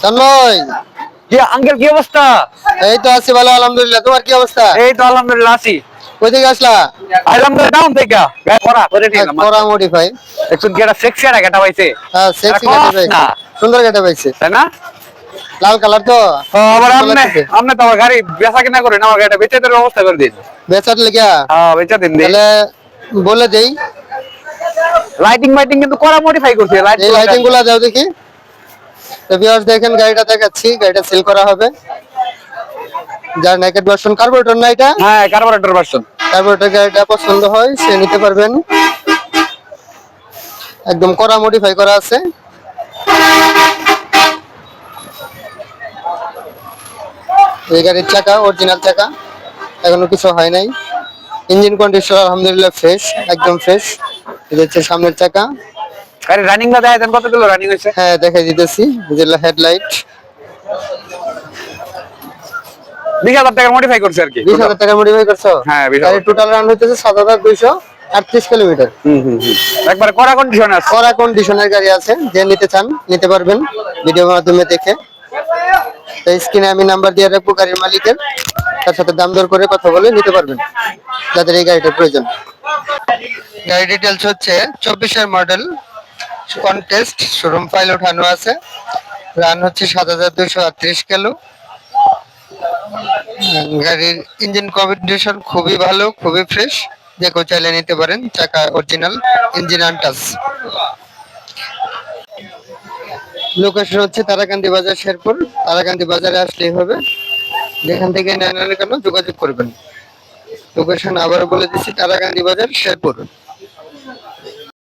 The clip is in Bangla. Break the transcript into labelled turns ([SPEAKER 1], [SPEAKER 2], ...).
[SPEAKER 1] তন্ময়,
[SPEAKER 2] কি আঙ্কেল, কি অবস্থা?
[SPEAKER 1] এই তো আছি ভালো আলহামদুলিল্লাহ। তোমার কি অবস্থা?
[SPEAKER 2] এই তো আলহামদুলিল্লাহ আছি।
[SPEAKER 1] কই থেকে আসলা?
[SPEAKER 2] আলহামদুলিল্লাহ ডাউন থেকে গায়ে পড়া করে নিলাম।
[SPEAKER 1] করা মডিফাই।
[SPEAKER 2] একটু গেটা সেক্সি একটা গেটা পাইছে।
[SPEAKER 1] হ্যাঁ, সেক্সি গাড়ি পাইছে, সুন্দর গাড়ি পাইছে,
[SPEAKER 2] তাই না?
[SPEAKER 1] লাল কালার তো।
[SPEAKER 2] আবার
[SPEAKER 1] সুন্দর
[SPEAKER 2] আমনে
[SPEAKER 1] লাগতেছে।
[SPEAKER 2] আমনে তো আমার গাড়ি বেচা কিনা করেন, আমার গাড়িটা বেচে দেওয়ার ব্যবস্থা করে দিন।
[SPEAKER 1] বেচার লেগা?
[SPEAKER 2] হ্যাঁ, বেচা দিন।
[SPEAKER 1] তাহলে বলে দেই।
[SPEAKER 2] লাইটিং মাইটিং কিন্তু করা মডিফাই করছে।
[SPEAKER 1] এই লাইটিং গুলা দাও দেখি। তো ভিউয়ার্স দেখেন, গাড়িটা দেখাচ্ছি, গাড়িটা সেল করা হবে। যার নেকেড ভার্সন কার্বোরেটর না এটা?
[SPEAKER 2] হ্যাঁ, কার্বোরেটর ভার্সন।
[SPEAKER 1] কার্বোরেটর গাড়িটা পছন্দ হয় সে নিতে পারবেন। একদম করা মডিফাই করা আছে। এই গাড়ির চাকা অরিজিনাল চাকা, এখনো কিছু হয় নাই। ইঞ্জিন কন্ডিশন আলহামদুলিল্লাহ ফ্রেশ, একদম ফ্রেশ। এটা হচ্ছে সামনের চাকা।
[SPEAKER 2] গাড়ি রানিং না দেখায় দেন, কত কিলো রানিং হয়েছে?
[SPEAKER 1] হ্যাঁ, দেখাই দিতেছি। যেগুলো হেডলাইট
[SPEAKER 2] 20,000 টাকা মডিফাই করছে আর কি।
[SPEAKER 1] 20,000 টাকা মডিফাই করছো?
[SPEAKER 2] হ্যাঁ, 20,000।
[SPEAKER 1] গাড়ির টোটাল রান হইতেছে 7,238 কিলোমিটার।
[SPEAKER 2] একবার কড়া কন্ডিশন আছে।
[SPEAKER 1] কড়া কন্ডিশনের গাড়ি আছে, যে নিতে চান নিতে পারবেন ভিডিওর মাধ্যমে দেখে। তো স্ক্রিনে আমি নাম্বার দিয়ে রাখবো গাড়ির মালিকের, তার সাথে দাম দর করে কথা বলে নিতে পারবেন যাদের এই গাড়িটার প্রয়োজন। গাড়ি ডিটেলস হচ্ছে 24-এর মডেল, কন্টেস্ট, শোরুম ফাইল ওঠানো আছে। রান হচ্ছে 7,238 কিলো। গাড়ির ইঞ্জিন কন্ডিশন খুবই ভালো, খুবই ফ্রেশ, যে কেউ চাইলে নিতে পারেন। চাকা অরিজিনাল, ইঞ্জিন আনটাচ। লোকেশন হচ্ছে তারাকান্দি বাজার, শেরপুর। তারাকান্দি বাজারে আসলেই হবে, যেখান থেকে নেন না কেন যোগাযোগ করবেন। লোকেশন আবারও বলে দিচ্ছি, তারাকান্দি বাজার, শেরপুর।